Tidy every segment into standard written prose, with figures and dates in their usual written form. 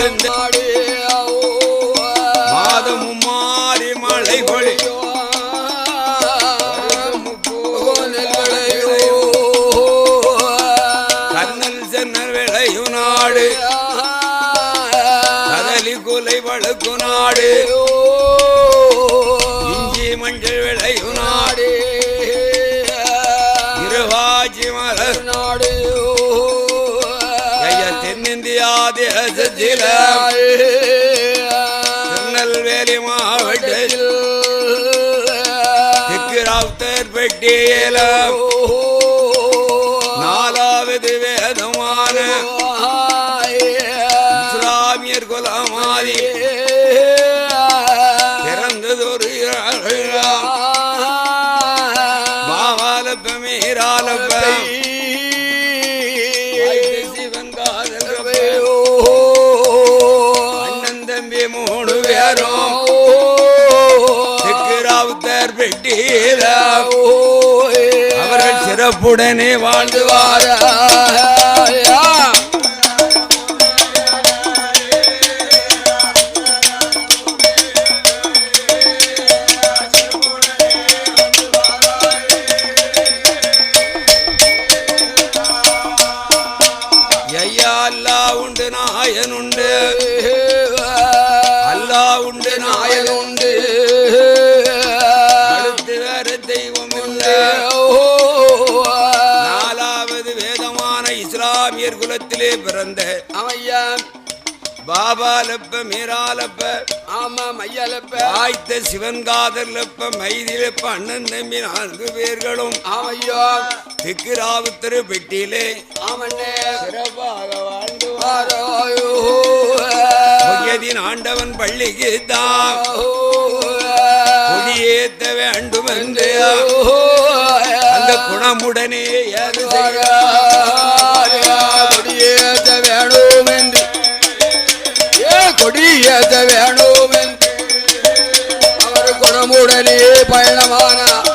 பொழுந்த மாதமும் மாறி மழை பொழியோ கண்ணல் சென்னல் விளையும் நாடு கதலி குலை வழுக்கு நாடு இஞ்சி மஞ்சள் விளையும் நாடு இருவாச்சி மலர் நாடு தென்னிந்தியா தேசத்தில திருநெல்வேலி மாவட்டத்தில் திக்குராவுத்தர் பெட்டியில நாலாவது வேதமான இஸ்லாமியர் குலமாதி பிறந்ததொரு பாவாலப்ப மீராலப்ப அண்ணன் தம்பி மூணு பேரும் திக்குராவுத்தர் பெட்டியில அவர்கள் சிறப்புடனே வாழ்ந்துவார அல்லாஹ் உண்டு நாயனுண்டு அல்லாஹ் உண்டு நாயனுண்டு அடுத்து வேற தெய்வம் இல்லை நாலாவது வேதமான இஸ்லாமியர் குலத்திலே பிறந்த ஐயா பாபாலப்ப மீராலப்ப ஆமா மையாலப்ப ஆய்த்த சிவன்காதர்லப்ப மைதிலப்ப அண்ணன் தம்பி 4 பேர்களும் ஆமையா திக்குராவுத்தர் பெட்டியிலே ஆமண்ணே சிறப்பாக வாழ்ந்து வாராயோ ஆண்டவன் பள்ளிக்கு தான் கொடியேத்த வேண்டும் என்று அந்த குணமுடனே கொடியேற்ற வேணும் என்று கொடியேற்ற வேணும் என்று அவர் குணமுடனே பயணமானார்.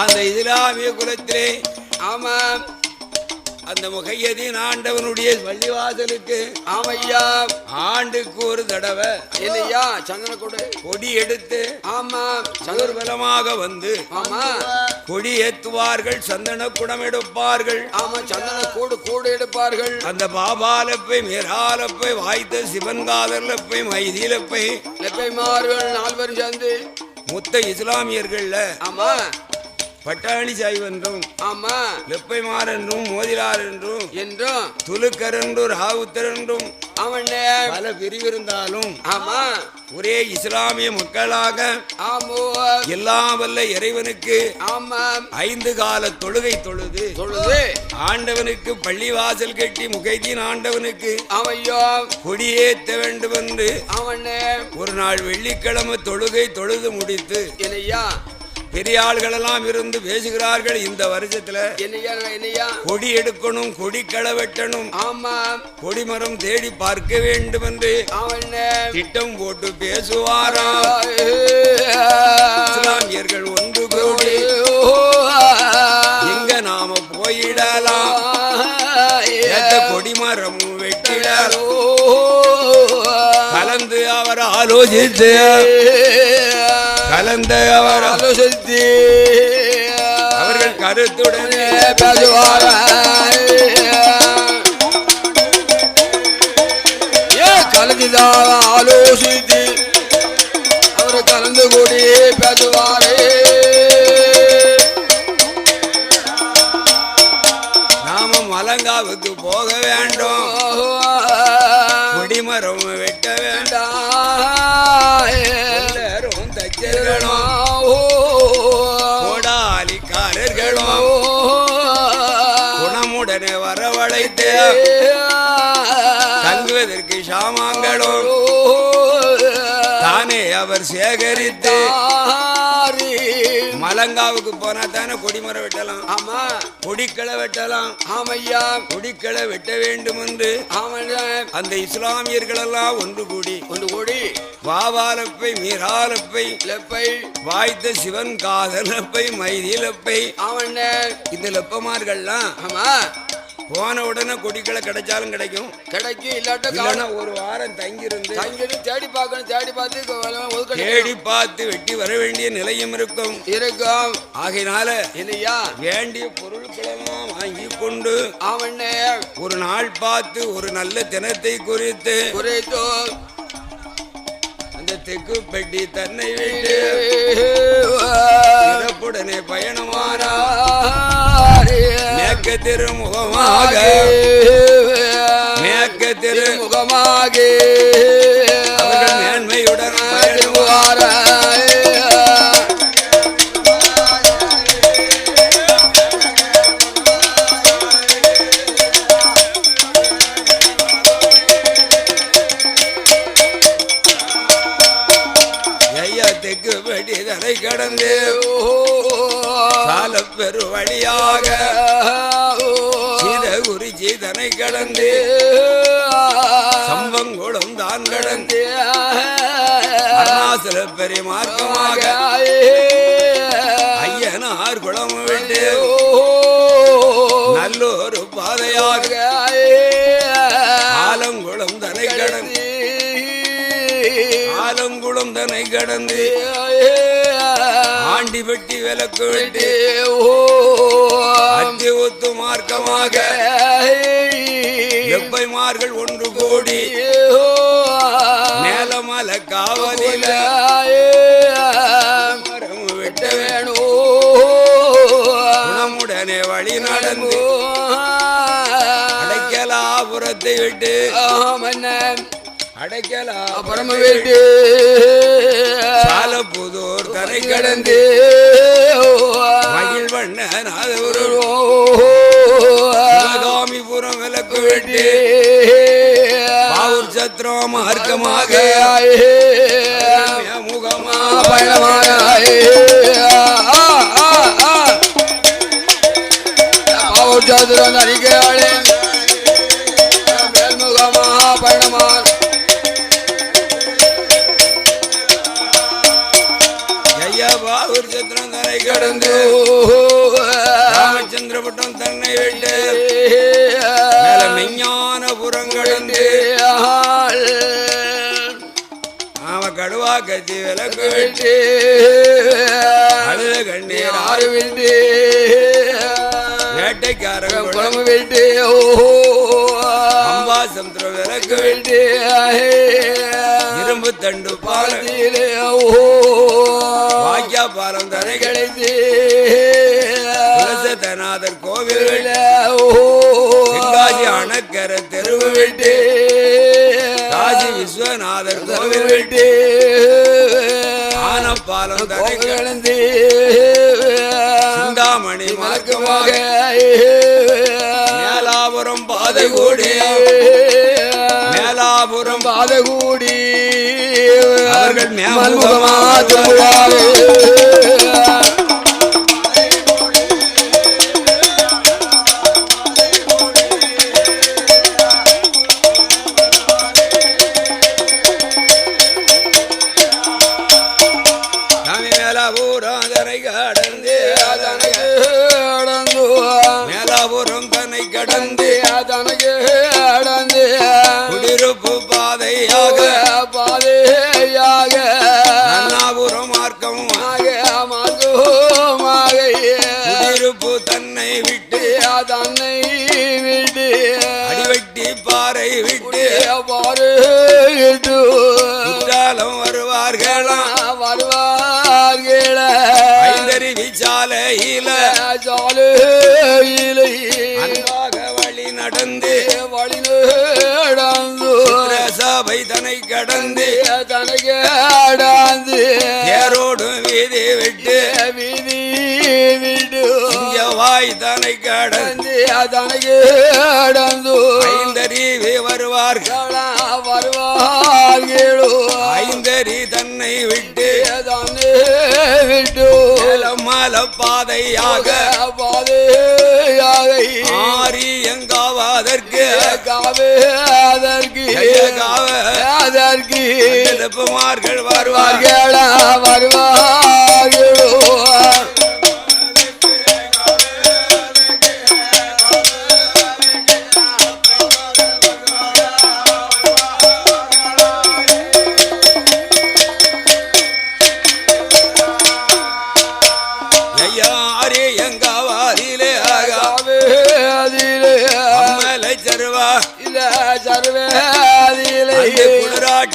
அந்த இஸ்லாமிய குலத்திலே ஆமா அந்த முகையதீன் ஆண்டவனுடைய பள்ளிவாசலுக்கு ஆமையா ஆண்டுக்கு ஒரு தடவை இல்லையா சந்தன கொடி எடுத்து ஆமா சதுர்பலமாக வந்து ஆமா கொடி ஏத்துவார்கள், சந்தன குடம் எடுப்பார்கள். ஆமா சந்தன கூடு எடுப்பார்கள். அந்த பாபாலப்பை மீராலப்பை வாய்த்த சிவன்காதர்லப்பை மைதிலப்பை லெப்பைமார்கள் 4 பேரும் சேர்ந்து முத்த இஸ்லாமியர்கள்ல ஆமா பட்டாணி சாய்வு என்றும் ஆமா லெப்பைமார் என்றும் மோதிலார் என்றும் துலுக்கர் என்றும் ராவுத்தர் என்றும் அவனே பல பிரிவு இருந்தாலும் ஆமா ஒரே இஸ்லாமிய மக்களாக ஆமோ எல்லாம் வல்ல இறைவனுக்கு ஆமா 5 கால தொழுகை தொழுது ஆண்டவனுக்கு பள்ளிவாசல் கட்டி முகைதீன் ஆண்டவனுக்கு அவையோ கொடியேற்ற வேண்டும் என்று அவனே ஒரு நாள் வெள்ளிக்கிழமை தொழுகை தொழுது முடித்து இல்லையா பெரிய ஆள்கள் எல்லாம் இருந்து பேசுகிறார்கள். இந்த வருஷத்துல கொடி எடுக்கணும், கொடி களை வெட்டணும், ஆமா கொடிமரம் தேடி பார்க்க வேண்டும் என்று திட்டம் போட்டு பேசுவாராம். இஸ்லாமியர்கள் ஒன்று கூடி எங்க நாம போயிடலாம், கொடிமரம் வெட்டிடலாம் கலந்து அவர் ஆலோசித்து அவர் ஆலோசித்து அவர்கள் கருத்துடனே பேசுவார். கலந்துதான் ஆலோசித்து அவர் கலந்து கூடி பேசுவாரே. நாம மலங்காவுக்கு போக வேண்டும், கொடிமரம் வெட்ட வேண்டாம், கோடாலிக்காரர்களும் குணமுடனே வரவழைத்து தங்குவதற்கு சாமான்களும் தானே அவர் சேகரித்து மலங்காவுக்கு போனா தானே கொடிமரம் வெட்டலாம், ஆமா கொடிக்களை வெட்டலாம். ஆமையா கொடிக்களை வெட்ட வேண்டும் என்று அந்த இஸ்லாமியர்கள் எல்லாம் ஒன்று கூடி பாபாலப்பை மீராலப்பை லப்பை வாய்த்த சிவன் காதலப்பை மைதிலப்பை அவன் இந்த லப்பமார்கள்லாம் ஆமா போன உடனே கொடிக்களை கிடைச்சாலும் கிடைக்கும், இல்லாட்டா ஒரு வாரம் தங்கியிருந்து தேடி பார்க்கணும். தேடி பார்த்து வெட்டி வர வேண்டிய நிலையும் இருக்கும். ஆகையினால இல்லையா வேண்டிய பொருட்களெல்லாம் வாங்கி கொண்டு ஒரு நாள் பார்த்து ஒரு நல்ல தினத்தை குறித்து அந்த தெற்கு பெட்டி தன்னை விட்டு சிறப்புடனே பயணமானார். மேற்க திருமுகமாக அவர்கள் மேன்மையுடன் பயணமானார். தெற்கு பெட்டி தரை கடந்து சால பெரு வழியாக சீதகுறிச்சி தனை கடந்து சம்பங்குளம் தான் கடந்து அருணாசல பெரிய மார்க்கமாக ஐயனார் குளம் விட்டு நல்லொரு பாதையாக ஆலங்குளம் தனை கடந்து ஆலங்குளம் தனை கடந்து ஆண்டி வெட்டி விளக்கு வெட்டி அத்தி ஒத்து மார்க்கமாக எப்பைமார்கள் ஒன்று கோடி மேலமல காவலில வெட்ட வேணும் குணமுடனே வழி நடந்து அடைக்கலாபுரத்தை விட்டு அடைக்கலாபுரம் விட்டு சாலப்புதூர் தரை கடந்து மகிழ் வண்ணாமிபுரம் விளக்கு வெட்டி பாவூர் சத்திரம் மார்க்கமாக முகமா பயணமாக பாவூர் சத்திரம் அறிக்கையாளே மேல்முகமா பயணமாக பாவூர் சத்திரம் தன்னை கடந்து ராமச்சந்திரபட்டம் தன்னை விட்டு மெஞ்ஞானபுரம் கடந்து கடுவா கட்சி விளக்கு விட்டு அழுத கண்ணீர் ஆறு விட்டு வேட்டைக்காரன் குளம் விட்டு அம்பாசமுத்திரம் விளக்கு விட்டு இரும்பு தண்டு பாலத்திலே வாக்கியா பாலம் தரை கிடைத்து துளசநாதர் கோவில் காசி அணக்கரை தெருவு விட்டு காசி விஸ்வநாதர் கோவில் விட்டு ஆனப்பாலம் தரை கடந்து சிந்தாமணி மார்க்கமாக மேலாபுரம் பாதகூடி மேலாபுரம் பாதகூடி அவர்கள் மேமுகமா மேலாபுரம் தன்னை கடந்து குடியிருப்பு பாதையாக அண்ணாபுரம் மார்க்கமாக குடியிருப்பு தன்னை விட்டு அடிவெட்டி பாறை விட்டு குற்றாலம் வருவார்களாம் ஐந்தருவி சாலையில அன்பாக வழி நடந்து சபை தனை கடந்து தேரோடும் வீதி விட்டு வாய் தனை கடந்து ஐந்தருவி வருவார்கள் ஐந்தரி தன்னை விட்டு மல பாதையாக ஆரி எங்காவதற்கு எழுப்புமார்கள் வருவார்கள்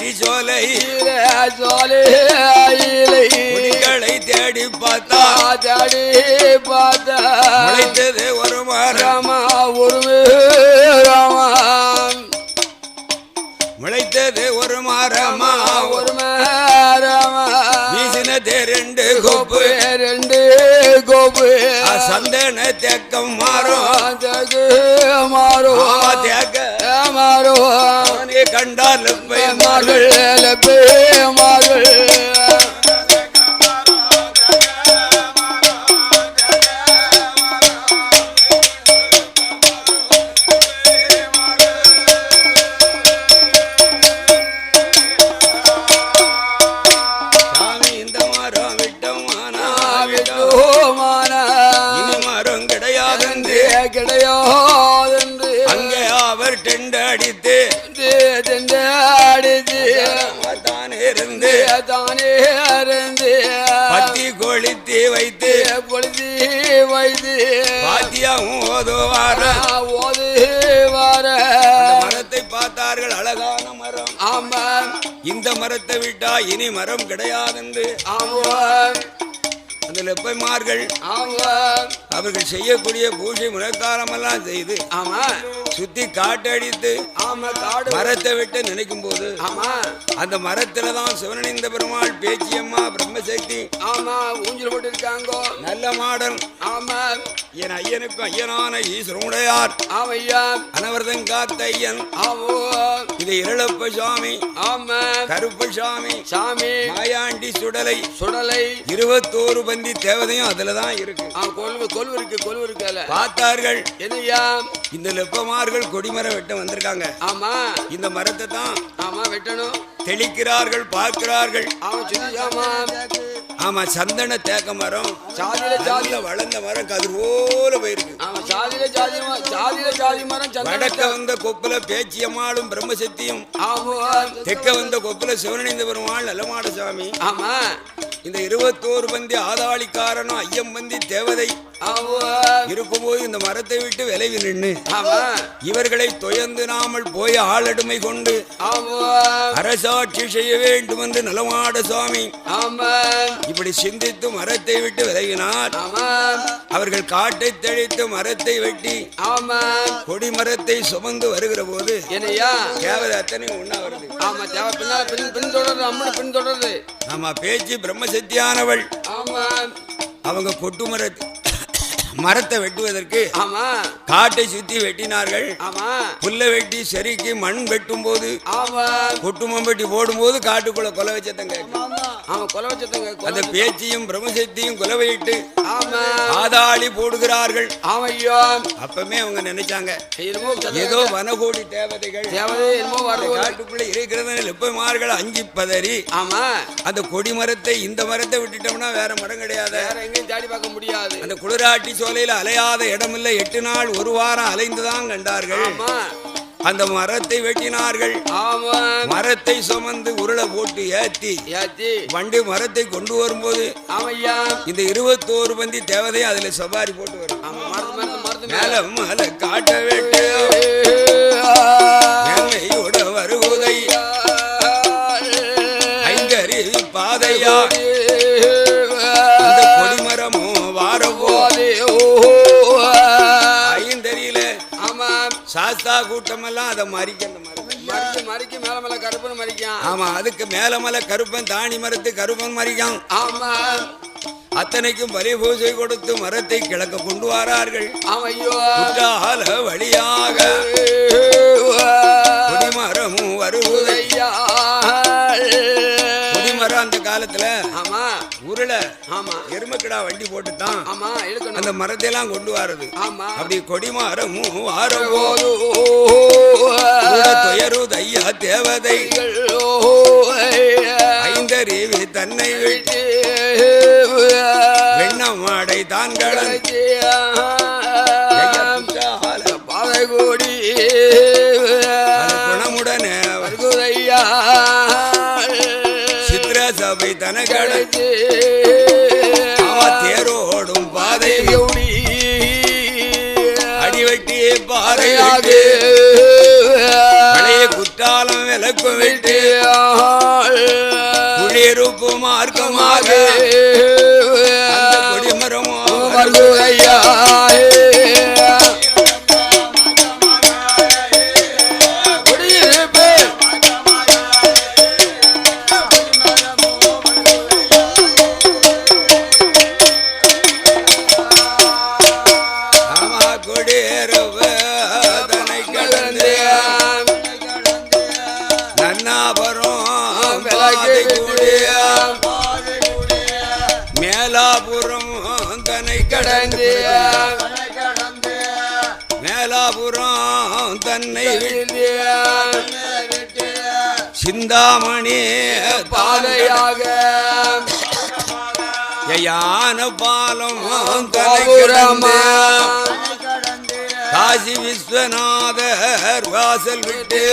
அடிச்சோலை சோலையிலை கொடிகளை தேடி பார்த்தா தேடி பார்த்தா முளைத்தது ஒரு மரம் ஒரு ராமா முளைத்தது ஒரு மரமா ஒரு மரமா வீசினதே ரெண்டு கோப்பு சந்தன தேக்கம் மாறும் தேக்க கண்டால் மகள் கிடையாது அங்கே அவர் டெண்ட் அடித்து தானே இருந்து பத்தி கொளுத்தி வைத்து பாத்தியாவும் ஓதுவார மரத்தை பார்த்தார்கள் அழகான மரம். ஆமா இந்த மரத்தை விட்டா இனி மரம் கிடையாது என்று அந்த லெப்பைமார்கள் அவர்கள் செய்யக்கூடிய பூஜை முழக்காலம் எல்லாம் செய்து சுத்தி காட்டடித்து மரத்தை விட்டு நினைக்கும் போது அந்த மரத்துலதான் சிவனணிந்த பெருமாள் பேச்சியம்மா பிரம்மசக்தி ஊஞ்சல் போட்டு இருக்காங்க. நல்ல மாடல். என் ஐயனுக்கும் ஐயனான ஈஸ்வரனுடையார் அனவர்தன் காத்த ஐயன் இது இரளப்ப சாமி கருப்ப சாமி மாயாண்டி சுடலை 21 பந்தி தேவதையும் அதுலதான் இருக்கு. பார்த்தார்கள் இந்த லெப்பமார்கள் கொடிமரம் வெட்ட வந்திருக்காங்க. இந்த மரத்தை தான் வெட்டணும் தெளிக்கிறார்கள், பார்க்கிறார்கள். ஆமா சந்தன தேக்க மரம் வளர்ந்த மரம் கதிர் போல போயிருக்கு. வடக்க வந்த கொப்புல பேச்சியம்மாளும் பிரம்மசக்தியும் தெற்க வந்த கொப்புல சிவனணிந்த பெருமாள் நல்லமாட சாமி. இந்த 21 பந்தி ஆதாளிக்காரனும் ஐயம் பந்தி தேவதை இருக்கும்போது இந்த மரத்தை விட்டு விலகி நின்று இவர்களை தொயந்து நாமல் போய் ஆளடுமை கொண்டு அரசாட்சி செய்ய வேண்டும் என்று நலமாட சுவாமி இப்படி சிந்தித்து மரத்தை விட்டு விலகினார். அவர்கள் காட்டை தெளித்து மரத்தை வெட்டி கொடி மரத்தை சுமந்து வருகிற போது தேவதை அத்தனை ஒண்ணா வருது. ஆமா பேச்சு பிரம்மசக்தியானவள். அவங்க கொட்டு மரத்தை வெட்டுவதற்கு காட்டை சுத்தி வெட்டினார்கள். புல்ல வெட்டி செருக்கி மண் வெட்டும் போது கொட்டுமம் வெட்டி போடும் போது காட்டுக்குள்ள கொலை வச்சத்தங்க அந்த பேச்சியும் பிரம்மசக்தியும் கொலவையிட்டு ஆதாளி போடுகிறார்கள். அப்பமே அவங்க நினைச்சாங்க ஏதோ வனகோடி தேவதைகள் காட்டுக்குள்ள இருக்கிறது லெப்பமார்கள் அஞ்சி பதறி அந்த கொடி மரத்தை இந்த மரத்தை விட்டுட்டோம்னா வேற மரம் கிடையாது, தேடி பார்க்க முடியாது. அந்த குளிராட்டி சோலையில அலையாத இடமில்லை. 8 நாள் 1 வாரம் அலைந்துதான் கண்டார்கள். அந்த மரத்தை வெட்டினார்கள். மரத்தை சுமந்து உருளை போட்டு ஏத்தி வண்டி மரத்தை கொண்டு வரும்போது இந்த 21 பந்தி தேவதை அதுல சவாரி போட்டு வரும். மேல மலை காட்ட வெட்டு வருவதை ஐங்கரி பாதையா கொடிமரமும் வாரவோ ஐந்தறியில சாஸ்தா கூட்டம் எல்லாம் அதை மறிக்க மேல மேல கருப்பன் மறிக்கான். ஆமா அதுக்கு மேல மேல கருப்பன் தாணி மரத்து கருப்பன் மறிக்கான். அத்தனைக்கும் பலி பூஜை கொடுத்து மரத்தை கிழக்க கொண்டு வரார்கள். வழியாக கொடிமரமும் வருவதையா கொடிமரம் அந்த காலத்துல உருளை எருமக்கிடா வண்டி போட்டுதான் அந்த மரத்தை எல்லாம் கொண்டு வர்றது. அப்படி கொடிமரமும் வாரபோது துயருது ஐயா தேவதைகள் ஐந்தறிவி தன்னை விட்டு வெண்ணமாடை தான் கலந்து பாதைகோடி குணமுடனே வருகுதையா சித்திர சபை தனகடைச்சு தேரோடும் பாதை அடிவெட்டியே பாறையாக பழைய குற்ற காலம் விளக்கு விட்டு குளிருப்பு மார்க்கமாக கொடிமரமோ வருகையா மேலாபுரம் தன்னை கடந்து மேலாபுரம் தன்னை சிந்தாமணி பாதையாக யான பாலம் தன்னை காசி விஸ்வநாதர் வாசல் விட்டு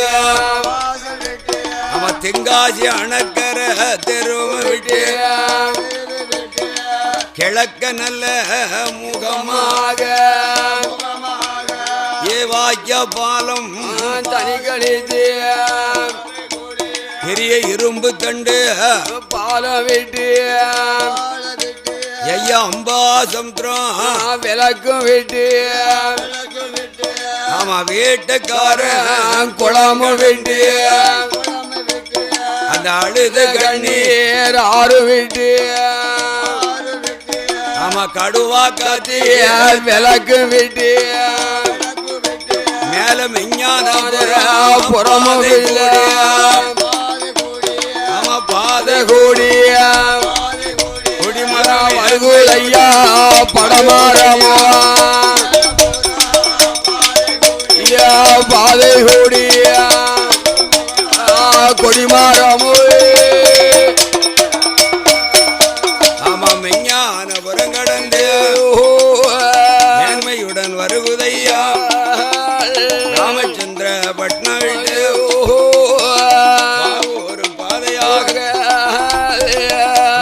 அவன் தென்காசி அணக்கர தெருவும் விட்டு கிழக்க நல்ல முகமாக ஏவாக்கிய பாலம் தனி கழித்து பெரிய இரும்பு தண்டு பாலம் விட்டு ஐயா அம்பா சமுத்திரம் விளக்கும் விட்டு ஆமா வீட்டுக்காரன் குளமும் விட்டு அந்த அழுத கண்ணீர் ஆறு விட்டு ஆமா கடுவா காத்தி விளக்கு விட்டு மேல மெஞ்ஞான புறமும் ஆமா பாத கூடிய குடிமரம் வருகுதையா படமாரமா பாதை கூடிய கொடிமாரமோ ஆமா மெஞ்ஞான புறங்கடந்து மேன்மையுடன் வருகுதையா ராமச்சந்திர பட்னம் விட்டு ஒரு பாதையாக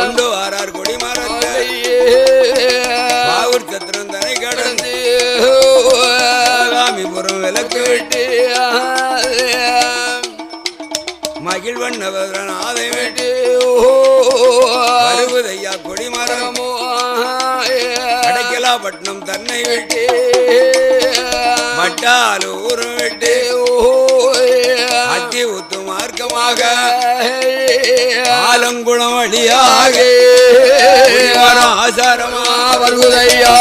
கொண்டு வாரார் கொடிமரத்தை பாவூர் சத்திரம் தனை கடந்து ராமிபுரம் விளக்கு விட்டு மகிழ்வண்ணவரன் ஆதை விட்டு வருவதையா கொடிமரமோ அடைக்கலாப்பட்டினம் தன்னை விட்டு மட்டாலூர் விட்டு அத்தி ஊத்து மார்க்கமாக ஆலங்குளம் வழியாக ஆசாரமா வருவதையா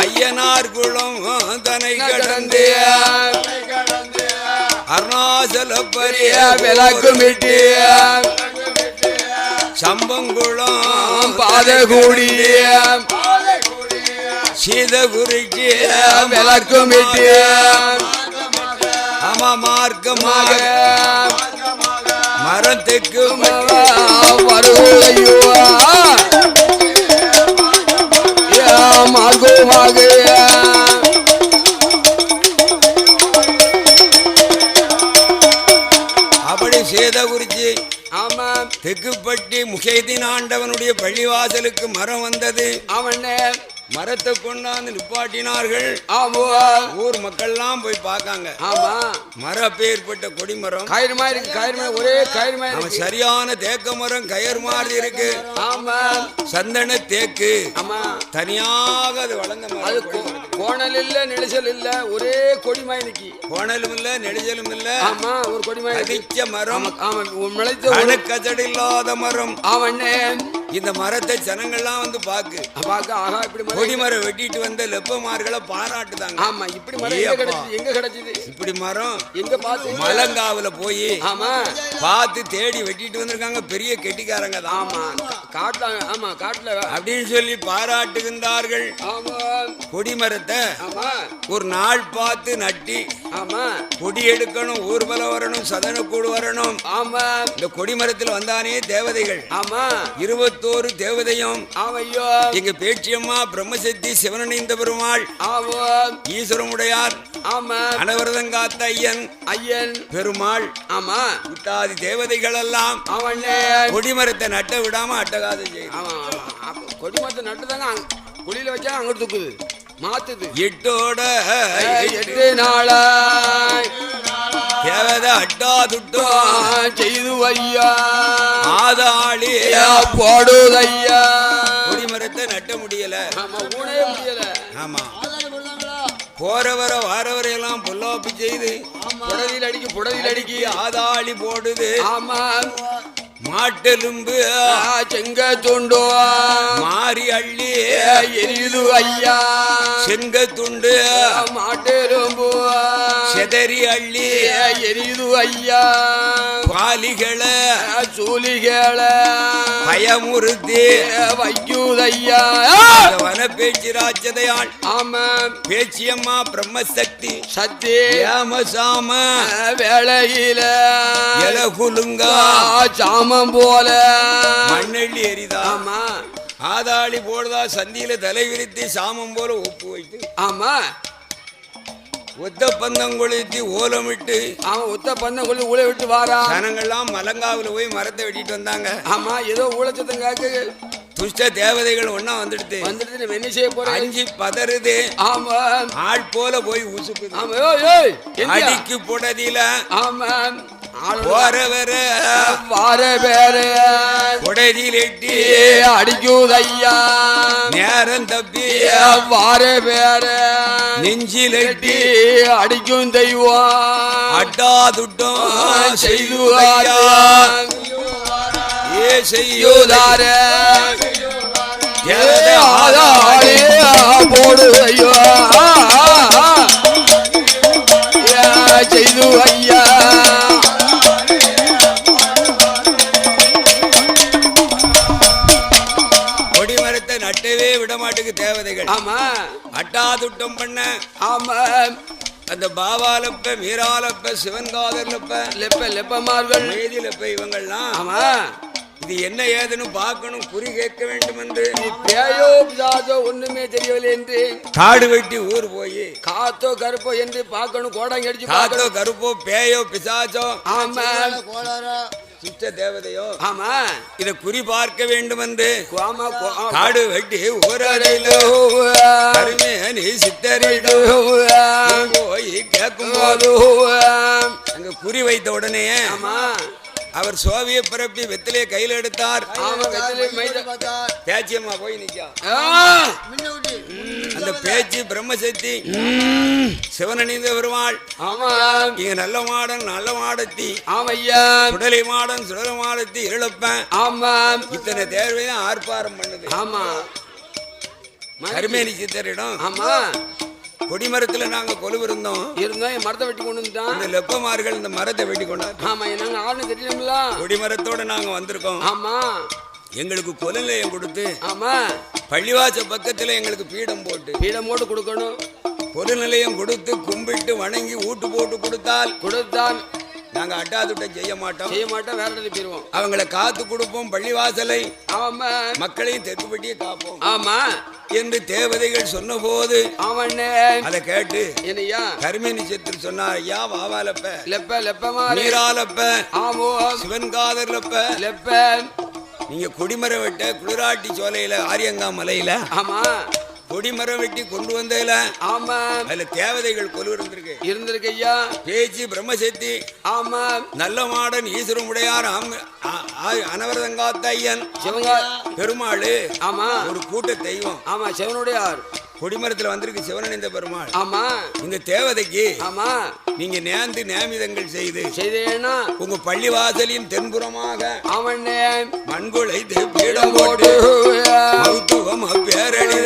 ஐயனார் குளம் தனை கடந்து அருணாசல பரிய விளக்கு விட்டு சம்பங்குளம் பாத கூடிய சீதகுறிச்சி விளக்கு விட்டு ஆமா மார்க்கமாக மரத்துக்கு வருகையோ மார்க்கமாக அப்படி சேதகுறிச்சி ஆமா தெக்குப்பட்டி முகைதீன் ஆண்டவனுடைய பள்ளிவாசலுக்கு மரம் வந்தது அவன் மரத்தை கொண்டாந்து நிப்பாட்டினார்கள். ஆமா ஊர் மக்கள்லாம் போய் பார்க்காங்க. ஆமா மரம் பேர்பட்ட கொடிமரம் கயிறு மாதிரி இருக்கு. கயிறு மாதிரி ஒரே கயிறு மாதிரி இருக்கு. சரியான தேக்க மரம் கயிறு மாதிரி இருக்கு. ஆமா சந்தன தேக்கு. ஆமா தனியாக அது வளர்ந்த மரம். அது கோணல் இல்ல நெளிசல் இல்ல ஒரே கொடி மாதிரி நிக்கி. கோணலும் இல்ல நெளிசலும் இல்ல. ஆமா ஒரு கொடி மாதிரி அடிச்ச மரம். ஆமா முளைத்த அணுக்கச்சடி இல்லாத மரம். ஆவண்ணே இந்த மரத்தை ஜனங்கள்லாம் வந்து பாக்கு ஆஹா இப்படி கொடிமரம் வெட்டிட்டு வந்த லெப்பமார்களை பாராட்டுதாங்க. ஆமா இப்படி மரம் எங்க கிடைச்சது இப்படி மரம் எங்க பார்த்து மலங்காவுல போய் ஆமா பார்த்து தேடி வெட்டிட்டு வந்திருக்காங்க. பெரிய கெட்டிக்காரங்க தான். ஆமா காட்டுல ஆமா காட்டுல அப்படின்னு சொல்லி பாராட்டுகின்றார்கள். ஆமா கொடிமரத்தை ஆமா ஒரு நாள் பார்த்து நட்டி ஆமா கொடி எடுக்கணும், ஊர்வலம் வரணும், சதன கூடு வரணும். ஆமா இந்த கொடிமரத்தில் வந்தானே தேவதைகள். ஆமா 21 21 தேவதையும் ஆமையோ எங்க பேச்சியம்மா பிரம்மசக்தி சிவனணிந்த பெருமாள் ஆவோ ஈஸ்வரமுடையார் ஆமா அனவரதங்காத்த ஐயன் பெருமாள் ஆமா இத்தாதி தேவதைகள் எல்லாம் அவனே கொடிமரத்தை நட்ட விடாம அட்டகாசம் செய்யும். ஆமா கொடிமரத்தை நட்டுதாங்க குழியில வச்சா அங்க தூக்குது மாத்துது. எட்டோட 8 நாளாய் தேவதை அட்டா துட்டோ செய்து ஐயா ஆதாளி போடுதையா கொடிமரத்தை நட்ட முடியல. ஆமா ஊனே முடியல. ஆமா போறவர வாரவரை எல்லாம் பொல்லாப்பு செய்து புடலில் அடிக்கி ஆதாளி போடுது. ஆமா மாட்டெலும்பு செங்க துண்டு மாறி அள்ளி எரியுது ஐயா செங்க துண்டு மாட்டெலும்பு செதறி அள்ளி எரியுது ஐயா பாலிகளை சூலிகளை பயமுறுத்தி வைக்குதையா வன பேச்சு ராட்சதையாள். ஆமா பேச்சியம்மா பிரம்மசக்தி சக்தி ஏமசாம வேளையில எலகுலுங்கா சாமம் போல மண்ணெள்ளி எரிதா. ஆமா ஆதாளி போடுதா சந்தியில தலை விரித்து சாமம் போல ஒப்பு வைத்து ஆமா ஒத்த பந்தம் கொளுத்தி ஓலமிட்டு அவன் ஒத்த பந்தம் கொள்ளி ஊழ விட்டு வாரா. ஜனங்கள்லாம் மலங்காவில போய் மரத்தை வெட்டிட்டு வந்தாங்க. ஆமா ஏதோ ஊழச்சத்தங்காக்கு துஷ்ட தேவதைகள் ஒன்னா வந்துடுது. வந்துட்டு என்ன செய்ய போற அஞ்சி பதறுது. ஆமா ஆள் போல போய் உசுக்குது. ஆமா அடிக்கு புடதில ஆமா போறவர வார வேற புடதியில் எட்டி அடிக்குதையா நேரம் தப்பி வார வேற நெஞ்சில் எட்டி அடிக்கும் தெய்வம் அட்டா துட்டம் செய்து ஏ செய்யுதார போடுதையோ செய்து ஐயா கொடிமரத்தை நட்டவே விடமாட்டுக்கு தேவதைகள். ஆமா அட்டா துட்டம் பண்ண. ஆமா அந்த பாபாலப்ப மீராலப்ப சிவன்காதர்லப்ப லெப்பமார்கள் மேதிலப்ப இவங்கள்லாம் ஆமா இது என்ன ஏதுன்னு பார்க்கணும், குறி கேட்க வேண்டும் என்று பேயோ பிசாசோ ஒண்ணுமே தெரியவில்லை என்று காடு வெட்டி ஊர் போய் காத்தோ கருப்போ என்று பார்க்கணும். கோடாங்க அடிச்சு காத்தோ கருப்போ பேயோ பிசாசோ ஆமா சுத்த தேவதையோ ஆமா இத குறி பார்க்க வேண்டும் என்று காடு வெட்டி ஊரடையில நீ சித்தரிடு போய் கேட்கும் போது அங்க குறி வைத்த உடனே ஆமா அவர் சோவிய பிறப்பி வெத்திலே கையில் எடுத்தார். பேச்சியம்மா போய் நிக்கா. அந்த பேச்சு பிரம்மசக்தி சிவனணிந்த பெருமாள். இங்க நல்ல மாடத்தி ஆமையா சுடலை மாடன் சுடல மாடத்தி இருளப்பேன். ஆமா இத்தனை தேர்வையும் ஆர்ப்பாரம் பண்ணுது. ஆமா கருமேனி சித்தரிடம் ஆமா கொடிமரத்துல நாங்க கொலுவிருந்தோம் மரத்தை வெட்டி கொண்டு வந்துட்டோம். இந்த லெப்பமார்கள் இந்த மரத்தை வெட்டி கொண்டாரு. ஆமா நாங்க ஆளுன்னு தெரியல. கொடிமரத்தோட நாங்க வந்திருக்கோம். ஆமா எங்களுக்கு கொலை நிலையம் கொடுத்து ஆமா பள்ளிவாச பக்கத்துல எங்களுக்கு பீடம் போட்டு கொடுக்கணும். கொலை நிலையம் கொடுத்து கும்பிட்டு வணங்கி ஊட்டு போட்டு கொடுத்தால் நாங்க அட்டாதுட்டம் செய்ய மாட்டோம் வேற இடத்துக்கு போயிருவோம். அவங்களை காத்து கொடுப்போம். பள்ளிவாசலை ஆமா மக்களையும் தெற்குப்பட்டியே காப்போம் ஆமா என்று தேவதைகள் சொன்ன போது அவனே அதை கேட்டு என்னையா கருமேனி சித்தர் சொன்னார். ஐயா வாவாலப்ப லெப்பமா நீராலப்ப ஆமோ சிவன்காதர்லப்ப லெப்ப நீங்க கொடிமரம் வெட்ட குளிராட்டி சோலையில ஆரியங்கா மலையில ஆமா கொடிமரம் வெட்டி கொண்டு வந்ததுல ஆமா அதுல தேவதைகள் கொலு இருந்திருக்கு ஐயா. பேச்சு பிரம்மசக்தி ஆமா நல்ல மாடன் ஈஸ்வரமுடையார் அனவரதங்காத்த ஐயன் பெருமாள். ஆமா ஒரு கூட்ட தெய்வம். ஆமா சிவனுடையார் கொடிமரத்துல வந்திருக்கு சிவனணிந்த பெருமாள். ஆமா இந்த தேவதைக்கு ஆமா நீங்க நேர்ந்து நேமிதங்கள் செய்தேன்னா உங்க பள்ளி வாசலின் தென்புறமாக அவனே மண்குளை பீடம் போட்டு மருத்துவம் பேரழி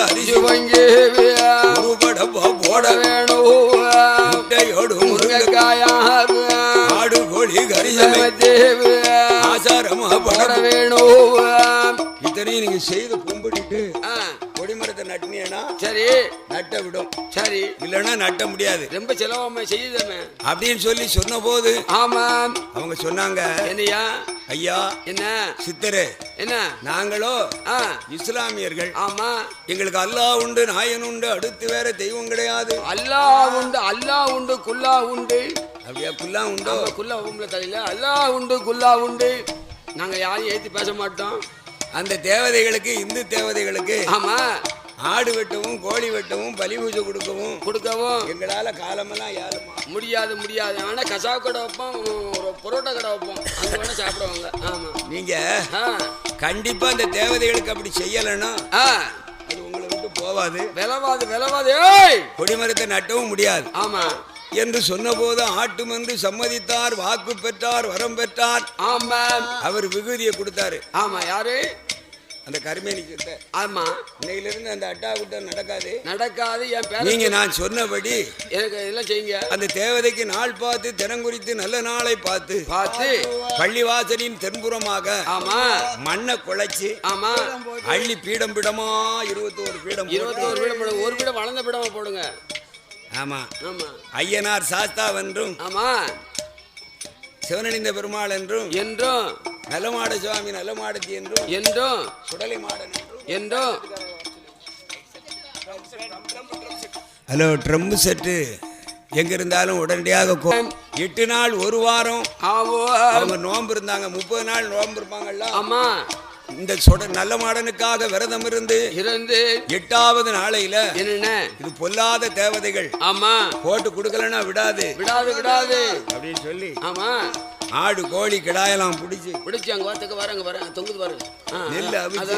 அரிசி வாங்கி போட வேணும். முட்டையோடு முருங்கைக்காயா ஆடு கோழி கரிசமை ஆசாரமா போட வேணும். இத்தனையும் நீங்க செய்து கும்பிட்டு கொடிமரத்தை நட்டினா சரி நட்ட விடும், சரி இல்லைன்னா நட்ட முடியாது, ரொம்ப செலவாம செய்யுதமே அப்படின்னு சொல்லி சொன்ன போது ஆமா அவங்க சொன்னாங்க, என்னையா ஐயா என்ன சித்தரே, என்ன நாங்களோ இஸ்லாமியர்கள், ஆமா எங்களுக்கு அல்லாஹ் உண்டு, நாயன் உண்டு, அடுத்து வேற தெய்வம் கிடையாது. அல்லாஹ் உண்டு, அல்லாஹ் உண்டு, குல்லா உண்டு. அப்படியா? குல்லா உண்டோ? குல்லா உம்ல தலையில அல்லாஹ் உண்டு, குல்லா உண்டு. நாங்க யாரையும் ஏத்தி பேச மாட்டோம். அந்த தேவதைகளுக்கு, இந்து தேவதைகளுக்கு ஆமா ஆடு வெட்டவும் கோழி வெட்டவும் பலி பூஜை கொடுக்கவும் எங்களால காலமெல்லாம் யாருமா முடியாது முடியாது. ஆனா கசாப் கடை வைப்போம், பரோட்டா கடை வைப்போம், அங்க வேணா சாப்பிடுவாங்க. ஆமா நீங்க கண்டிப்பா அந்த தேவதைகளுக்கு அப்படி செய்யலன்னா அது உங்களை விட்டு போவாது, விலவாது. கொடிமரத்தை நட்டவும் முடியாது. ஆமா என்று சொன்ன போது ஆட்டும் என்று சம்மதித்தார், வாக்கு பெற்றார், வரம் பெற்றார். ஆமா அவர் விகுதியை கொடுத்தாரு. ஆமா யாரு? அந்த கருமேனி கிட்ட. ஆமா இன்னையிலிருந்து அந்த அட்டா கூட்டம் நடக்காது. என் பேர் நீங்க நான் சொன்னபடி எனக்கு இதெல்லாம் செய்யுங்க. அந்த தேவதைக்கு நாள் பார்த்து, தினம் குறித்து, நல்ல நாளை பார்த்து பள்ளிவாசலின் தென்புறமாக ஆமா மண்ணை குழைச்சு ஆமா அள்ளி பீடம் பீடமா 21 பீடம், ஒரு பீடம் வளர்ந்த பீடமா போடுங்க. ஆமா ஆமா ஐயனார் சாஸ்தா என்றும், ஆமா சிவனணிந்த பெருமாள் என்றும், நல்லமாட சுவாமி நல்லமாடத்தி என்றும், சுடலை மாடன் என்றும். ஹலோ ட்ரம் செட்டு எங்க இருந்தாலும் உடனடியாக 8 நாள் 1 வாரம் அவங்க நோன்பு இருந்தாங்க. 30 நாள் நோன்பு இருப்பாங்கல்ல. ஆமா இந்த நல்ல மாடனுக்காக விரதம் இருந்து 8வது நாளையில என்ன இது பொல்லாத தேவதைகள் ஆமா போட்டு கொடுக்கலன்னா விடாது அப்படின்னு சொல்லி ஆமா ஆடு கோழி கிடாயெல்லாம் பிடிச்சு அங்க வரங்க தொங்குது பாருங்க. நெல் அவிச்சு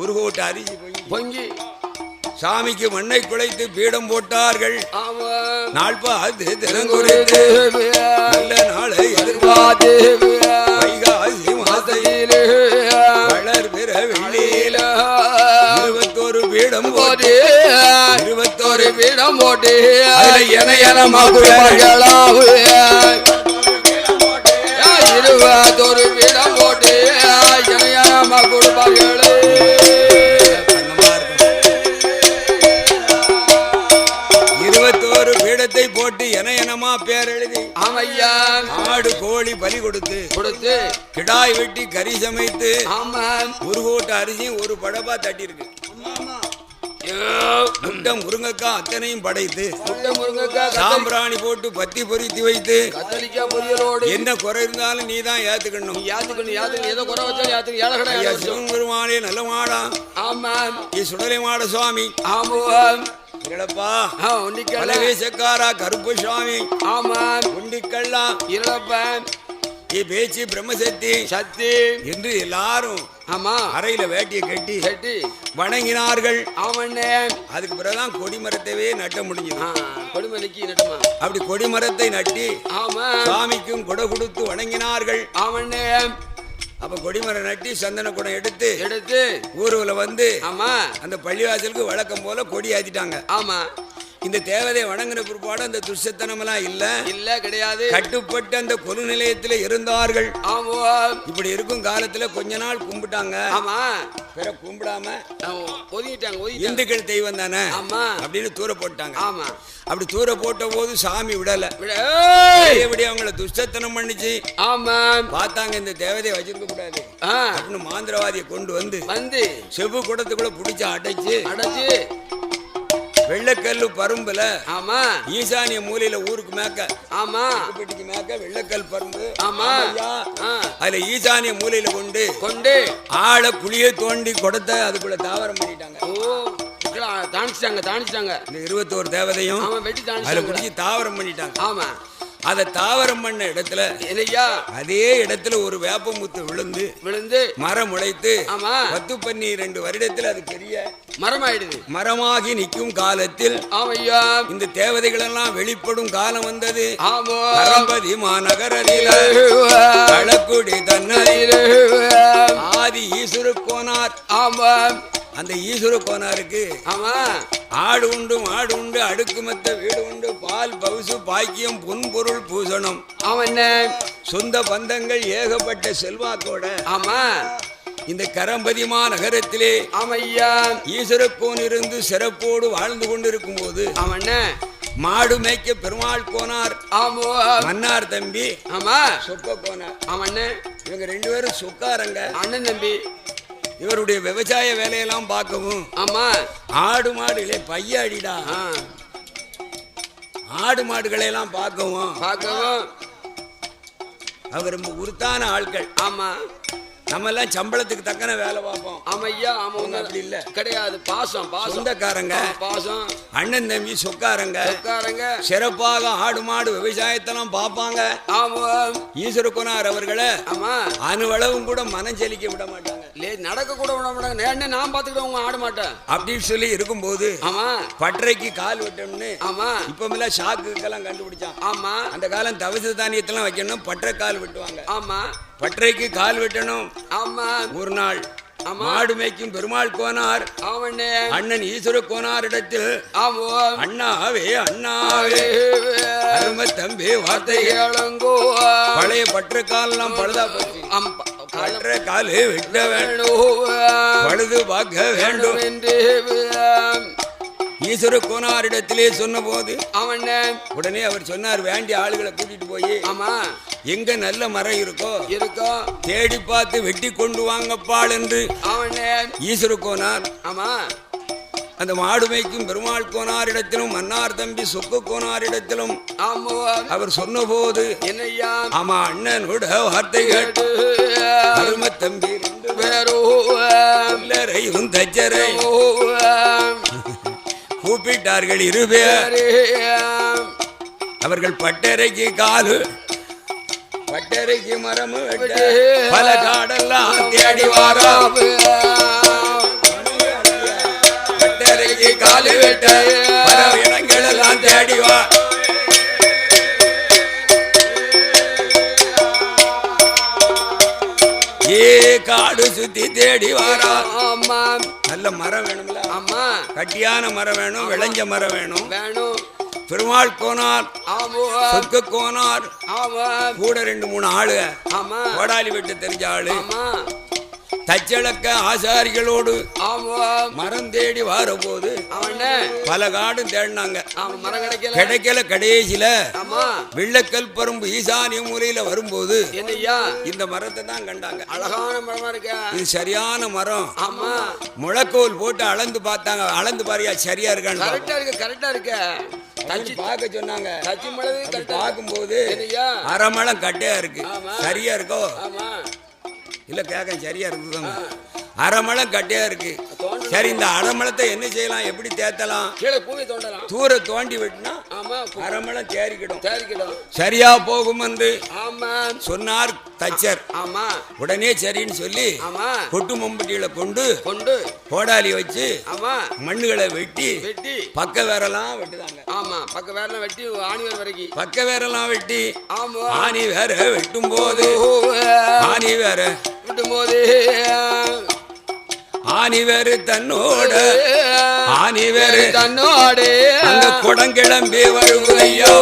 ஒரு கோட்டை அரிசி பொங்கி சாமிக்கு மண்ணை குழைத்து பீடம் போட்டார்கள். நாள் பார்த்து தினங்குறித்து நல்ல நாளை எதிர்பார்த்து வைகாசி மாசையிலே வளர் பிற வெள்ளியில 21 பீடம் போட்டு 21 பீடம் போட்டு என மகுடர்களாவு 21 பீடம் போட்டு என மகுடர்களே 21 பீடத்தை போட்டு என பேர் எழுதி ஆடு கோழி பலி கொடுத்து கிடாய் வெட்டி கறி சமைத்து ஒரு கோட்டை அரிசியும் ஒரு படபா தட்டி இருக்கு. முட்டை முருங்கக்காய் அத்தனையும் படைத்து சாம்பிராணி போட்டு பத்தி பொருத்தி வைத்து என்ன குறை இருந்தாலும் நீ தான் ஏத்துக்கணும். சிவன் பெருமானே நல்ல மாடா சுடலை மாட சுவாமி பலவேசக்காரா கருப்பு சுவாமி உண்டிக்கல்லா பேச்சு பிரம்மசக்தி சக்தி என்று எல்லாரும் அறையில வேட்டியை கட்டி வணங்கினார்கள். அதுக்கு பிறகுதான் கொடிமரத்தவே நட்ட முடிஞ்சது. அப்படி கொடிமரத்தை நட்டி சாமிக்கும் கொடை கொடுத்து வணங்கினார்கள். அப்ப கொடிமரம் நட்டி சந்தன குடம் எடுத்து ஊர்வல வந்து அந்த பள்ளிவாசலுக்கு வழக்கம் போல கொடி ஏத்திட்டாங்க. இந்த தேவதை வணங்கின பிற்பாடு அந்த துஷ்டத்தனம் எல்லாம் இல்ல கிடையாது. கட்டுப்பட்டு அந்த கொலு நிலையத்துல இருந்தார்கள். இப்படி இருக்கும் காலத்துல கொஞ்ச நாள் கும்பிட்டாங்க. கும்பிடாம இந்துக்கள் தெய்வம் தானே அப்படின்னு தூர போட்டாங்க. அப்படி தூர போட்ட போது சாமி விடல. அவங்கள துஷ்டத்தனம் பண்ணிச்சு. பார்த்தாங்க இந்த தேவதையை வச்சிருக்க கூடாது அப்படின்னு மாந்திரவாதியை கொண்டு வந்து செவ்வு குடத்துக்குள்ள புடிச்சு அடைச்சு வெள்ளக்கல்லு பரும்புல ஈசானிய மூலையில ஊருக்கு மேக்க மேக்க வெள்ளக்கல் பரும்பு அதுல ஈசானிய மூலையில கொண்டு ஆழ குழிய தோண்டி கொடுத்த அதுக்குள்ள தாவரம் பண்ணிட்டாங்க. தாணிச்சிட்டாங்க. இந்த 21 தேவதையும் அதுல குடிச்சு தாவரம் பண்ணிட்டாங்க. அத தாவரம் பண்ண இடத்துல அதே இடத்துல ஒரு வேப்பமுத்து விழுந்து மரம் முளைத்து 10-12 வருடத்தில் அது பெரிய மரமாயிடுது. மரமாகி நிற்கும் காலத்தில் இந்த தேவதைகள் எல்லாம் வெளிப்படும் காலம் வந்தது. பரம்பதி மாநகரில் களக்குடி தன்னதில் ஆதி ஈஸ்வர கோனார். அந்த ஈஸ்வர கோனாருக்கு ஆடு உண்டு அடுக்கு மத்த வீடு உண்டு பால் பவுசு பாக்கியம் பொன்பொருள் பூசணம் சொந்த பந்தங்கள் ஏகப்பட்ட செல்வாக்கோட இந்த கரம்பதிமா நகரத்திலே ஆமையா ஈஸ்வரக்கோன் இருந்து சிறப்போடு வாழ்ந்து கொண்டிருக்கும் போது அவன் மாடு மேய்க்க பெருமாள் கோனார் ஆமோ மன்னார் தம்பி ஆமா சொக்க கோனார் அவன் இவங்க 2 பேரும் சொக்காரங்க அண்ணன் தம்பி இவருடைய விவசாய வேலையெல்லாம் பார்க்கவும் ஆமா ஆடு மாடுகளே பையாடிடா ஆடு மாடுகளை எல்லாம் பார்க்கவும் அவங்க ரொம்ப உருத்தான ஆட்கள். ஆமா நம்ம எல்லாம் சம்பளத்துக்கு தக்கன வேலை பார்ப்போம். ஆமா ஐயா ஆமா அப்படி இல்ல கிடையாது. பாசம் சொந்தக்காரங்க பாசம் அண்ணன் தம்பி சொக்காரங்க சிறப்பாக ஆடு மாடு விவசாயத்தெல்லாம் பார்ப்பாங்க. ஆமா ஈஸ்வர கோனார் அவர்களை ஆமா அணுவளவும் கூட மனம் செலிக்க விட மாட்டாங்க. நடக்க கூட விட மாட்டாங்க. நான் பாத்துக்கிட்டவங்க ஆட மாட்டேன் அப்படின்னு சொல்லி இருக்கும்போது ஆமா பட்டறைக்கு கால் விட்டோம்னு ஆமா இப்ப சாக்குக்கெல்லாம் கண்டுபிடிச்சான். ஆமா அந்த காலம் தவச தானியத்தெல்லாம் வைக்கணும் பட்டறை கால் வெட்டுவாங்க. ஆமா பட்டறைக்கு கால் வெட்டணும். ஆமா ஒரு நாள் மாடு மேய்க்கும் பெருமாள் கோனார் அண்ணன் ஈஸ்வர கோனாரிடத்தில் அண்ணாவே அண்ணாவே அருமை தம்பி வார்த்தை கேளுங்கோ. பழைய பற்ற காலெல்லாம் பழுதா போச்சு. பற்ற காலு வெட்ட வேண்டும் பழுது பார்க்க வேண்டும் என்று ஈஸ்வர கோனாரிடத்திலே சொன்ன போது உடனே அவர் சொன்னார், வேண்டிய ஆளுகளை கூட்டிட்டு போய் எங்க நல்ல மரம் இருக்கோ தேடி பார்த்து வெட்டி கொண்டு வாங்கப்பாள் என்று ஈஸ்வர கோனார் அந்த மாடு மேய்க்கும் பெருமாள் கோனாரிடத்திலும் மன்னார் தம்பி சொக்கு கோனாரிடத்திலும் அவர் சொன்ன போது ஆமா அண்ணனோட வார்த்தை கேட்டு அருமை தம்பி ரெண்டு தச்சரை கூப்பிட்டார்கள். 2 பேர் அவர்கள் பட்டறைக்கு காலு பட்டறைக்கு மரமு பல காடெல்லாம் தேடி வாரா. பட்டறைக்கு காலு வெட்ட பல இடங்கள் எல்லாம் தேடி வா. காடு சுத்தி தேடி வாரா. நல்ல மரம் வேணும்ல. ஆமா கட்டியான மரம் வேணும், விளைஞ்ச மரம் வேணும். பெருமாள் கோனார் சொக்க கோனார் கூட 2-3 ஆளு கோடாலி வெட்டு தெரிஞ்ச ஆளு தச்சளக்க ஆசாரிகளோடு மரம் தேடி வார போது பல காடும் தேடினாங்க. கிடைக்கல. கடைசியில வெள்ளக்கல் பரும்பு ஈசானிய மூலையில வரும்போது இந்த மரத்தை தான் கண்டாங்க. அழகான மரமா இருக்க. இது சரியான மரம். முளைக்கோல் போட்டு அளந்து பார்த்தாங்க. அளந்து பாரியா சரியா இருக்கான்னு. கரெக்டா இருக்க பார்க்க சொன்னாங்க. பார்க்கும்போது அரை மலம் கட்டையா இருக்கு. சரியா இருக்கோ இல்ல கேட்க சரியா இருக்குதாங்க. அரைமளம் கட்டையா இருக்கு. சரி இந்த அரைமளத்தை என்ன செய்யலாம், எப்படி தேத்தலாம்? தூர தோண்டி விட்டுனா அரைமளம் தேறிக்கிடும். சரியா போகும் என்று சொன்னார் தச்சர். உடனே சரின்னு சொல்லி கொட்டு மம்பட்டியில கொண்டு கோடாலி வச்சு மண்ணுகளை வெட்டி பக்க வேரெல்லாம் வெட்டுதாங்க. பக்க வேரெல்லாம் வெட்டி ஆணி வேற வரைக்கும் பக்க வேரெல்லாம் வெட்டி ஆணி வேற வெட்டும் போது ஆணி வேற வெட்டும் போது ஆணி வேறு தன்னோட ஆணி வேறு தன்னோட அந்த குடங்கிளம்பி வருவையோ.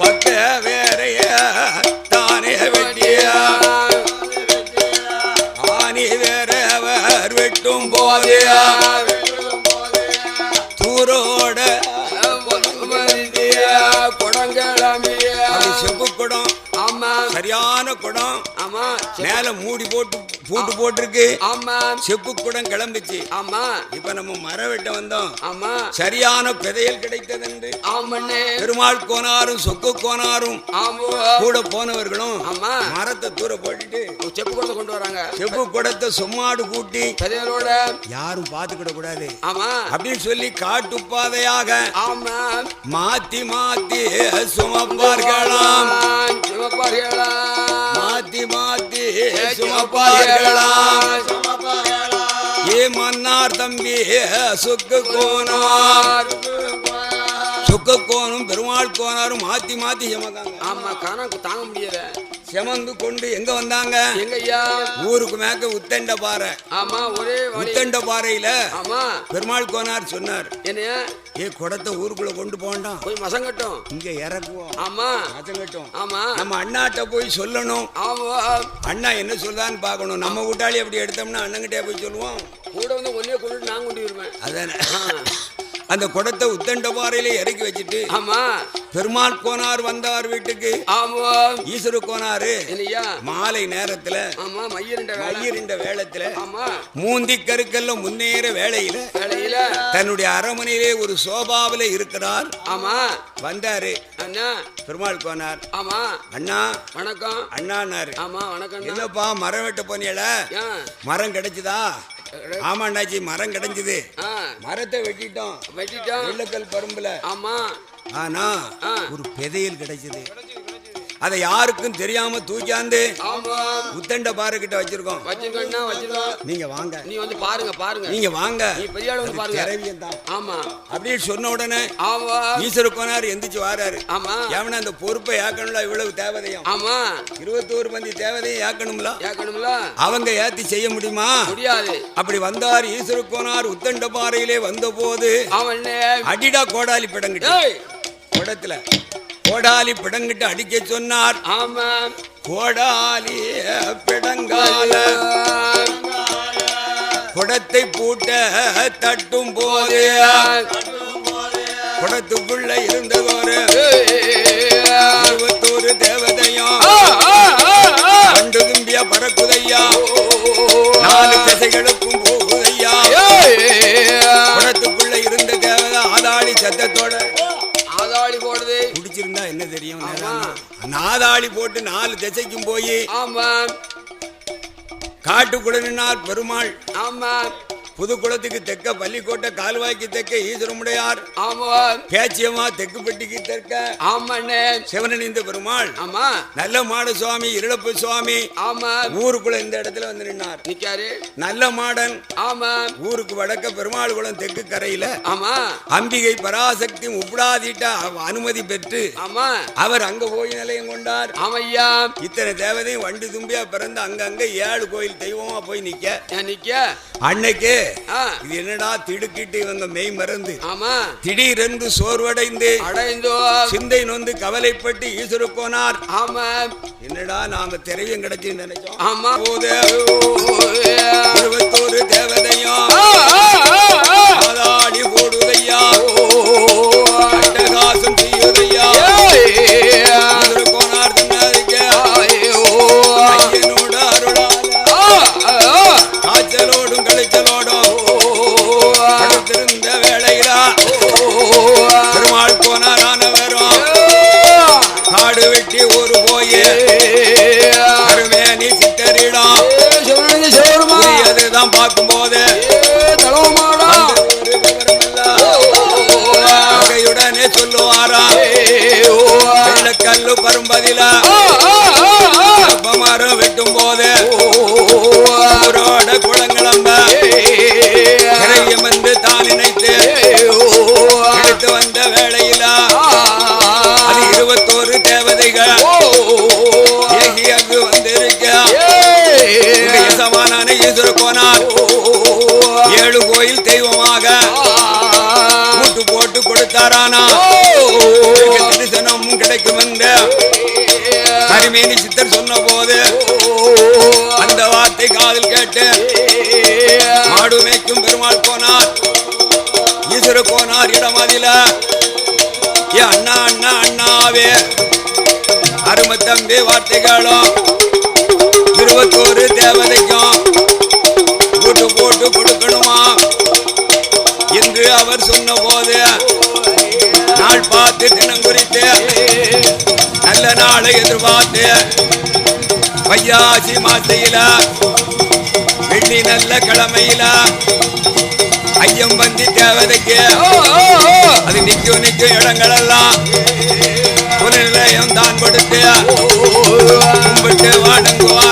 பக்க வேறைய தானே வெட்டிய ஆணி வேற அவர் வெட்டும் போதையா செப்பு குடம். சரியான குடம். மேல மூடி போட்டு பூட்டு போட்டிருக்கு. செப்பு குடம் கிளம்பிச்சு. இப்ப நம்ம மரம் வெட்ட வந்தோம். சரியான பெதையல் கிடைத்தது என்று பெருமாள் கோனாரும் சொக்கு கோனாரும் கூட போனவர்களும் மரத்தை தூர போட்டுட்டு செப்பு குடத்தை கொண்டு வராங்க. செப்பு குடத்தை சும்மாடு கூட்டி யாரும் பார்த்துக்கிட கூடாது அப்படின்னு சொல்லி காட்டு பாதையாக மாத்தி மாத்தி சுமப்பார்களாம். மாத்தி மாத்தி சுமப்பார்களாம். ஏ மன்னார் தம்பி சொக்கு கோனார் சொக்க கோனும் பெருமாள் கோனாரும் மாத்தி மாத்தி சுமக்காங்க. ஆமா கணக்கு தாங்க முடியல. செமந்து கொண்டு எங்க வந்தாங்க? எங்க ஐயா? ஊருக்கு மேக்க உத்தண்ட பாறை. ஆமா, ஒரே உத்தண்ட பாறையில ஆமா பெருமாள் கோனார் சொன்னார், என்னையா குடத்தை ஊருக்குள்ள கொண்டு போண்டாம், போய் மசங்கட்டும், இங்க இறக்குவோம். ஆமா மசங்கட்டும். ஆமா, நம்ம அண்ணாட்ட போய் சொல்லணும். ஆமா, அண்ணா என்ன சொல்றான்னு பாக்கணும். நம்ம கூட்டாளி அப்படி எடுத்தோம்னா அண்ணங்கிட்டே போய் சொல்லுவோம். கூட வந்து ஒன்னே கொண்டு நான் கொண்டு வருவேன். அதானே. அந்த குடத்தை உத்தண்ட பாறையில இறக்கி வச்சுட்டு ஆமா பெருமாள் கோனார் வந்தார் வீட்டுக்கு. ஆமா, ஈஸ்வர கோனாரு இல்லையா மாலை நேரத்துல ஆமா மையிருண்ட வேளத்துல ஆமா மூந்தி கருக்கல்ல முன்னேற வேளையில தன்னுடைய அரமனையிலே ஒரு சோபாவில இருக்கிறார். ஆமா வந்தாரு அண்ணா பெருமாள் கோனார். ஆமா அண்ணா வணக்கம். அண்ணான்னாரு. ஆமா வணக்கம். என்னப்பா மரம் வெட்ட போனியல? மரம் கிடைச்சுதா? ஆமா அண்ணாச்சி, மரம் கிடைஞ்சது. மரத்தை வெட்டிட்டோம் வெள்ளக்கல் பரும்புல. ஆமா, ஆனா ஒரு பெதையல் கிடைச்சது. அதை யாருக்கும் தெரியாம தூக்கியாந்து உத்தண்ட பாறை கிட்ட வச்சிருக்கோம். நீங்க வாங்க, நீ வந்து பாருங்க பாருங்க, நீங்க வாங்க, நீ பெரிய ஆளு வந்து பாருங்க. ஆமா அப்படியே சொன்ன உடனே ஈஸ்வர கோனார் எந்திரிச்சு வாராரு. ஆமா, ஏவனா அந்த பொறுப்பை ஏக்கணும்ல, இவ்வளவு தேவதையும். ஆமா, 21 மந்தி தேவதையும் ஏக்கணும்ல, அவங்க ஏத்தி செய்ய முடியுமா? முடியாது. அப்படி வந்தார் ஈஸ்வர கோனார். உத்தண்ட பாறையிலே வந்த போது அடிடா கோடாலி பிடங்கிட்டு குடத்துல கோடாலி பிடங்கிட்டு அடிக்க சொன்னார். ஆமா, கோடாலி பிடங்கால குடத்தை பூட்ட தட்டும் போது குடத்துக்குள்ள இருந்ததோரு 21 தேவதையும் கண்டு தும்பிய பறக்குதையா, 4 திசைகளுக்கும் போகுதையா. குடத்துக்குள்ள இருந்த தேவதை ஆதாளி சத்தத்தோட ஆதாளி போடுது. குடிச்சிருந்தா என்ன தெரியும்? ஆதாளி போட்டு 4 திசைக்கும் போய் காட்டுக்குள்ள நின்னார் பெருமாள். ஆமா, புதுக்குளத்துக்கு தெக்க பள்ளிக்கோட்டை கால்வாய்க்கு தெக்க ஈஸ்வரமுடையார். ஆமா, பேச்சியம்மா தெக்குப்பட்டிக்கு தெற்க. ஆமாண்ணே சிவனணிந்த பெருமாள். ஆமா, நல்ல மாட சுவாமி இருளப்பு சுவாமி. ஆமா, ஊருக்குள்ள இந்த இடத்துல வந்து நின்னார். நிக்காரு நல்ல மாடன். ஆமா, ஊருக்கு வடக்க பெருமாள் குளம் தெற்கு கரையில. ஆமா, அம்பிகை பராசக்தி உப்படாதீட்ட அனுமதி பெற்று. ஆமா, அவர் அங்க போய் நிலையம் கொண்டார். ஆமையா, இத்தனை தேவதையும் வண்டி தும்பியா பிறந்து அங்கங்க 7 கோயில் தெய்வமா போய் நிக்க அன்னைக்கு இது என்னடா திடுக்கிட்டு இவங்க மெய் மறந்து. ஆமா, திடீரென்று சோர்வடைந்து சிந்தை நொந்து கவலைப்பட்டு ஈஸ்வர கோனார். ஆமா, என்னடா நாம திரையும் கிடைச்சு நினைச்சோம். ஆமா, 21 தேவதையும் ஆதாடி போடுதையா, அட்டகாசம் செய்யுதையா. ஈஸ்வர கோனார் தின்னாருக்க ஐயனோட அருளால காய்ச்சலோடும் களைச்சலோடும் இருந்த வேளையிலா பெருமாள் கோனாரானவரும் காடு வெட்டி ஊரு போய் அருமேனி சித்தரிடம் அதுதான் பார்க்கும் போது வகையுடனே சொல்லுவாரா, வெள்ளக்கல்லு பரும்பதில மரம் வெட்டும் போது ஊரோட குளங்களம்ப என்று தான் நினைத்து எடுத்து வந்த வேளையில அது 21 தேவதைகள் ஏகி அங்கு வந்திருக்க சமானான ஈஸ்வர கோனார் 7 கோயில் தெய்வமாக கூட்டு போட்டு கொடுத்தாரானா தரிசனமும் கிடைக்கும் என்று கரிமேனி சித்தர் சொன்ன போது அந்த வார்த்தை காதில் கேட்டு மாடு மேய்க்கும் பெருமாள் கோனார் ஈஸ்வர கோனார் இடமதில அண்ணா அண்ணா அண்ணாவே அருமை தம்பி வார்த்தைகளும் 21 தேவதைக்கும் கூட்டு போட்டு கொடுக்கணுமா என்று அவர் சொன்ன போது நாள் பார்த்து தினம் குறித்து நல்ல நாளை எதிர்பார்த்து வையாசி மாசையில வெள்ளி நல்ல கிழமையில ஐயம் பந்தி தேவதைக்கு அது நிக்கும் இடங்கள் எல்லாம் துணை நிலையம் தான் கொடுத்து கும்பிட்டு வாடங்குவார்.